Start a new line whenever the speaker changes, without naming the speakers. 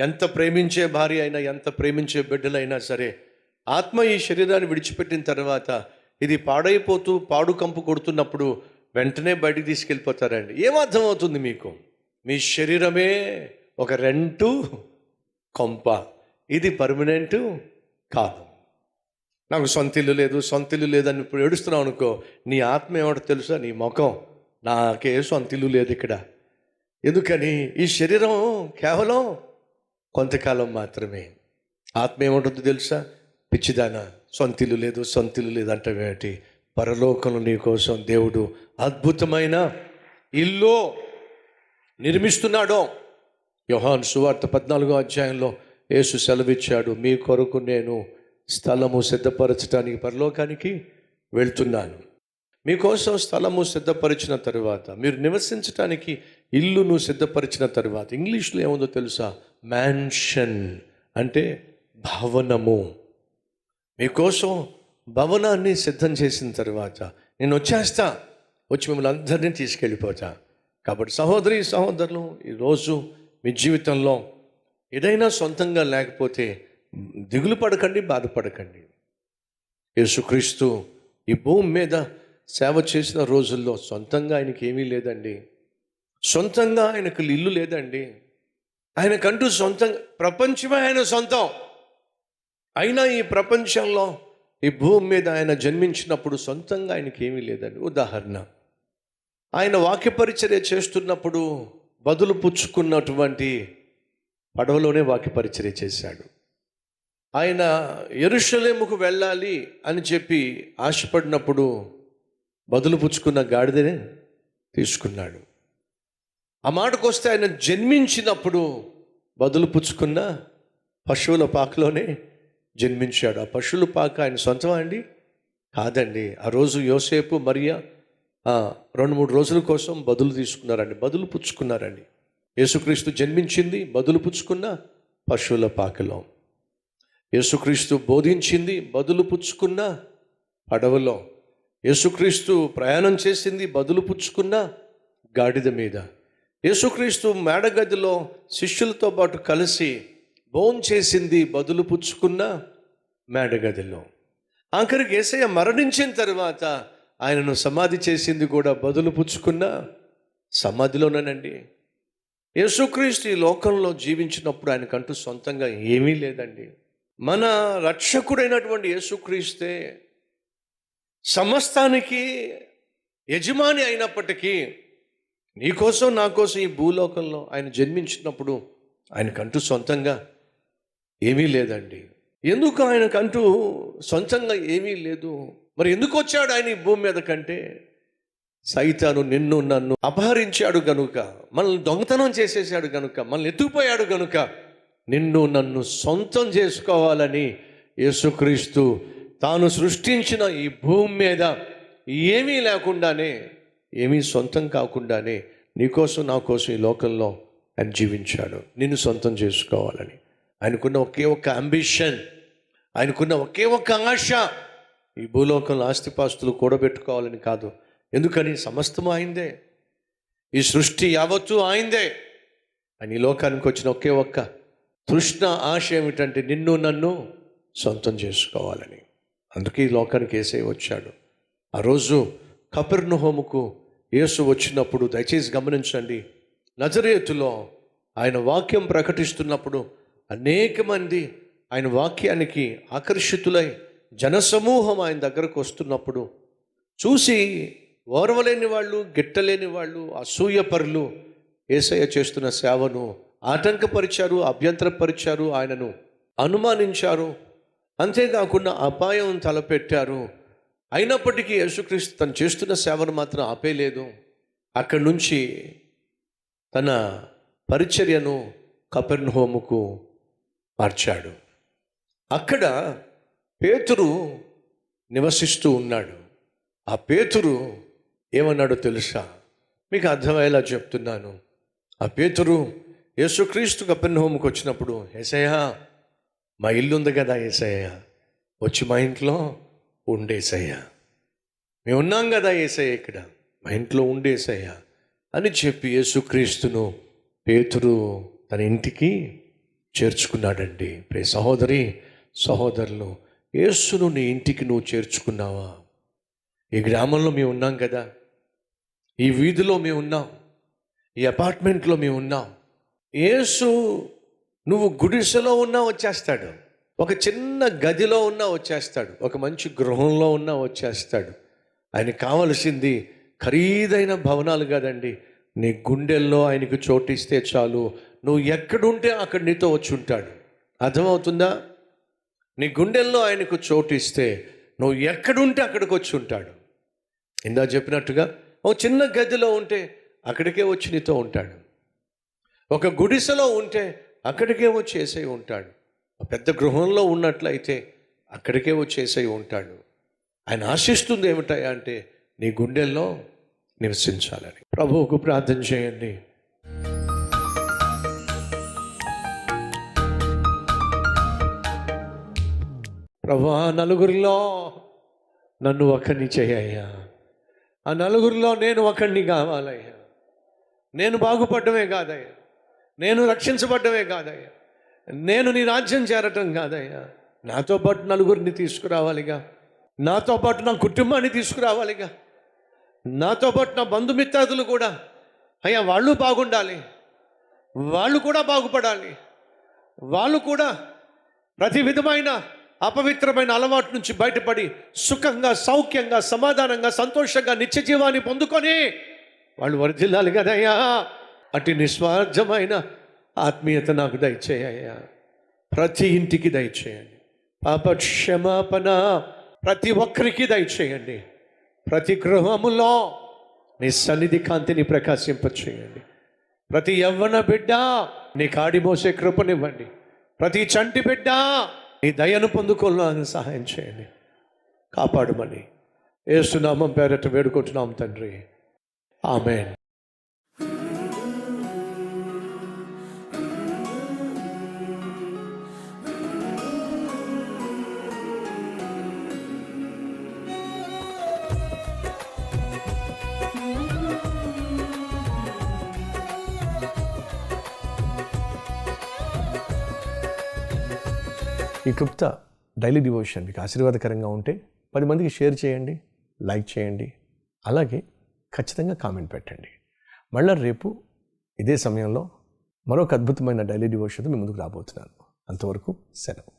ఎంత ప్రేమించే భార్య అయినా, ఎంత ప్రేమించే బిడ్డలైనా సరే, ఆత్మ ఈ శరీరాన్ని విడిచిపెట్టిన తర్వాత ఇది పాడైపోతూ పాడు కంపు కొడుతున్నప్పుడు వెంటనే బయటికి తీసుకెళ్ళిపోతారండి. ఏమర్థం అవుతుంది మీకు? మీ శరీరమే ఒక రెంటు కొంప, ఇది పర్మనెంట్ కాదు. నాకు సొంత ఇల్లు లేదు, సొంత ఇల్లు లేదని ఇప్పుడు ఏడుస్తున్నావు అనుకో, నీ ఆత్మ ఏమంటో తెలుసా? నీ ముఖం, నాకే సొంత ఇల్లు లేదు ఇక్కడ. ఎందుకని? ఈ శరీరం కేవలం కొంతకాలం మాత్రమే. ఆత్మ ఏమంటుందో తెలుసా? పిచ్చిదానా, సొంత ఇల్లు లేదు, సొంత ఇల్లు లేదు అంటావేంటి? పరలోకంలో నీ కోసం దేవుడు అద్భుతమైన ఇల్లు నిర్మిస్తున్నాడు. యోహాను సువార్త 14వ అధ్యాయంలో యేసు సెలవిచ్చాడు, మీ కొరకు నేను స్థలము సిద్ధపరచడానికి పరలోకానికి వెళ్తున్నాను. మీకోసం స్థలము సిద్ధపరిచిన తర్వాత, మీరు నివసించడానికి ఇల్లును సిద్ధపరిచిన తర్వాత, ఇంగ్లీష్లో ఏముందో తెలుసా? మ్యాన్షన్ అంటే భవనము. మీకోసం భవనాన్ని సిద్ధం చేసిన తర్వాత నేను వచ్చేస్తా, వచ్చి మిమ్మల్ని అందరినీ తీసుకెళ్ళిపోతా. కాబట్టి సహోదరి సహోదరులు, ఈరోజు మీ జీవితంలో ఏదైనా సొంతంగా లేకపోతే దిగులు పడకండి, బాధపడకండి. యేసుక్రీస్తు ఈ భూమి మీద సేవ చేసిన రోజుల్లో సొంతంగా ఆయనకి ఏమీ లేదండి. సొంతంగా ఆయనకు ఇల్లు లేదండి. ఆయనకంటూ సొంతంగా ప్రపంచమే ఆయన సొంతం. అయినా ఈ ప్రపంచంలో, ఈ భూమి మీద ఆయన జన్మించినప్పుడు సొంతంగా ఆయనకి ఏమీ లేదండి. ఉదాహరణ, ఆయన వాక్య పరిచర్య చేస్తున్నప్పుడు బదులు పుచ్చుకున్నటువంటి పడవలోనే వాక్య పరిచర్య చేశాడు. ఆయన యెరూషలేముకు వెళ్ళాలి అని చెప్పి ఆశపడినప్పుడు బదులు పుచ్చుకున్న గాడిదనే తీసుకున్నాడు. ఆ మాటకు వస్తే ఆయన జన్మించినప్పుడు బదులు పుచ్చుకున్న పశువుల పాకలోనే జన్మించాడు. ఆ పశువుల పాక ఆయన సొంతమా అండి? కాదండి. ఆ రోజు యోసేపు మరియా 2-3 రోజుల కోసం బదులు తీసుకున్నారండి, బదులు పుచ్చుకున్నారండి. యేసుక్రీస్తు జన్మించింది బదులు పుచ్చుకున్న పశువుల పాకలో. యేసుక్రీస్తు బోధించింది బదులు పుచ్చుకున్న పడవలో. యేసుక్రీస్తు ప్రయాణం చేసింది బదులు పుచ్చుకున్న గాడిద మీద. యేసుక్రీస్తు మేడగదిలో శిష్యులతో పాటు కలిసి భోంచేసింది బదులు పుచ్చుకున్న మేడగదిలో. ఆఖరికి యేసయ్య మరణించిన తర్వాత ఆయనను సమాధి చేసింది కూడా బదులు పుచ్చుకున్న సమాధిలోనేనండి. యేసుక్రీస్తు ఈ లోకంలో జీవించినప్పుడు ఆయనకంటూ సొంతంగా ఏమీ లేదండి. మన రక్షకుడైనటువంటి యేసుక్రీస్తే సమస్తానికి యజమాని అయినప్పటికీ నీకోసం నా కోసం ఈ భూలోకంలో ఆయన జన్మించినప్పుడు ఆయనకంటూ సొంతంగా ఏమీ లేదండి. ఎందుకు ఆయనకంటూ సొంతంగా ఏమీ లేదు? మరి ఎందుకు వచ్చాడు ఆయన ఈ భూమి మీద కంటే? సైతాను నిన్ను నన్ను అపహరించాడు గనుక, మనల్ని దొంగతనం చేసేసాడు గనుక, మనల్ని ఎత్తుకుపోయాడు గనుక, నిన్ను నన్ను సొంతం చేసుకోవాలని యేసుక్రీస్తు తాను సృష్టించిన ఈ భూమి మీద ఏమీ లేకుండానే, ఏమీ సొంతం కాకుండానే నీకోసం నా కోసం ఈ లోకంలో ఆయన జీవించాడు, నిన్ను సొంతం చేసుకోవాలని. ఆయనకున్న ఒకే ఒక్క అంబిషన్, ఆయనకున్న ఒకే ఒక్క ఆశ ఈ భూలోకంలో ఆస్తిపాస్తులు కూడబెట్టుకోవాలని కాదు. ఎందుకని? సమస్తము ఆయిందే, ఈ సృష్టి యావత్తు ఆయిందే. ఆయన ఈ లోకానికి వచ్చిన ఒకే ఒక్క తృష్ణ ఆశ ఏమిటంటే నిన్ను నన్ను సొంతం చేసుకోవాలని. అందుకే ఈ లోకానికి యేసయ్య వచ్చాడు. ఆ రోజు కపెర్నహూముకు యేసు వచ్చినప్పుడు దయచేసి గమనించండి, నజరేతులో ఆయన వాక్యం ప్రకటిస్తున్నప్పుడు అనేక మంది ఆయన వాక్యానికి ఆకర్షితులై జనసమూహం ఆయన దగ్గరకు వస్తున్నప్పుడు చూసి ఓర్వలేని వాళ్ళు, గిట్టలేని వాళ్ళు, అసూయపరులు యేసయ్య చేస్తున్న సేవను ఆటంకపరిచారు, అభ్యంతరపరిచారు, ఆయనను అనుమానించారు. అంతేకాకుండా అపాయం తలపెట్టారు. అయినప్పటికీ యేసుక్రీస్తు తను చేస్తున్న సేవను మాత్రం ఆపేయలేదు. అక్కడి నుంచి తన పరిచర్యను కపెర్నహూముకు మార్చాడు. అక్కడ పేతురు నివసిస్తూ ఉన్నాడు. ఆ పేతురు ఏమన్నాడో తెలుసా? మీకు అర్థమయ్యేలా చెప్తున్నాను. ఆ పేతురు యేసుక్రీస్తు కపెర్నహూముకు వచ్చినప్పుడు, యేసయ్య మా ఇల్లు ఉంది కదా యేసయ్య, వచ్చి మా ఇంట్లో ఉండేసయ్య, మేము ఉన్నాం కదా యేసయ్య, ఇక్కడ మా ఇంట్లో ఉండేసయ్య అని చెప్పి యేసుక్రీస్తును పేతురు తన ఇంటికి చేర్చుకున్నాడండి. ప్రియ సహోదరి సహోదరులు, యేసును నీ ఇంటికి నువ్వు చేర్చుకున్నావా? ఈ గ్రామంలో మేము ఉన్నాం కదా, ఈ వీధిలో మేము ఉన్నాం, ఈ అపార్ట్మెంట్లో మేము ఉన్నాం. యేసు నువ్వు గుడిసెలో ఉన్నా వచ్చేస్తాడు, ఒక చిన్న గదిలో ఉన్నా వచ్చేస్తాడు, ఒక మంచి గృహంలో ఉన్నా వచ్చేస్తాడు. ఆయనకు కావలసింది ఖరీదైన భవనాలు కాదండి, నీ గుండెల్లో ఆయనకు చోటిస్తే చాలు. నువ్వు ఎక్కడుంటే అక్కడ నీతో వచ్చి ఉంటాడు. అర్థమవుతుందా? నీ గుండెల్లో ఆయనకు చోటిస్తే నువ్వు ఎక్కడుంటే అక్కడికి వచ్చి ఉంటాడు. ఇందా చెప్పినట్టుగా ఒక చిన్న గదిలో ఉంటే అక్కడికే వచ్చి నీతో ఉంటాడు. ఒక గుడిసెలో ఉంటే అక్కడికే వచ్చి యేసై ఉంటాడు. పెద్ద గృహంలో ఉన్నట్లయితే అక్కడికే వచ్చి యేసై ఉంటాడు. ఆయన ఆశిస్తుంది ఏమిటాయా అంటే నీ గుండెల్లో నివసించాలని. ప్రభువుకు ప్రార్థన చేయండి. ప్రభు, ఆ నలుగురిలో నన్ను ఒకరిని చేయయ్యా. ఆ నలుగురిలో నేను ఒకరిని కావాలయ్యా. నేను బాగుపడమే కాదయ్యా, నేను రక్షించబడ్డమే కాదయ్యా, నేను నీ రాజ్యం చేరటం కాదయ్యా, నాతో పాటు నలుగురిని తీసుకురావాలిగా, నాతో పాటు నా కుటుంబాన్ని తీసుకురావాలిగా, నాతో పాటు నా బంధుమిత్రాదులు కూడా అయ్యా వాళ్ళు బాగుండాలి, వాళ్ళు కూడా బాగుపడాలి, వాళ్ళు కూడా ప్రతి విధమైన అపవిత్రమైన అలవాటు నుంచి బయటపడి సుఖంగా, సౌఖ్యంగా, సమాధానంగా, సంతోషంగా నిత్య జీవాన్ని పొందుకొని వాళ్ళు వర్ధిల్లాలి కదయ్యా. అటు నిస్వార్థమైన ఆత్మీయత నాకు దయచేయ్యా. ప్రతి ఇంటికి దయచేయండి. పాప క్షమాపణ ప్రతి ఒక్కరికి దయచేయండి. ప్రతి గృహములో నీ సన్నిధి కాంతిని ప్రకాశింపచేయండి. ప్రతి యవ్వన బిడ్డ నీ కాడి మోసే కృపనివ్వండి. ప్రతి చంటి బిడ్డ నీ దయను పొందుకోవాలని సహాయం చేయండి. కాపాడమని యేసు నామం పేరట వేడుకుంటున్నాం తండ్రి. ఆమేన్. ఈ క్లుప్త డైలీ డివోషన్ మీకు ఆశీర్వాదకరంగా ఉంటే 10 మందికి షేర్ చేయండి, లైక్ చేయండి, అలాగే ఖచ్చితంగా కామెంట్ పెట్టండి. మళ్ళీ రేపు ఇదే సమయంలో మరొక అద్భుతమైన డైలీ డివోషన్తో మీ ముందుకు రాబోతున్నాను. అంతవరకు సెలవు.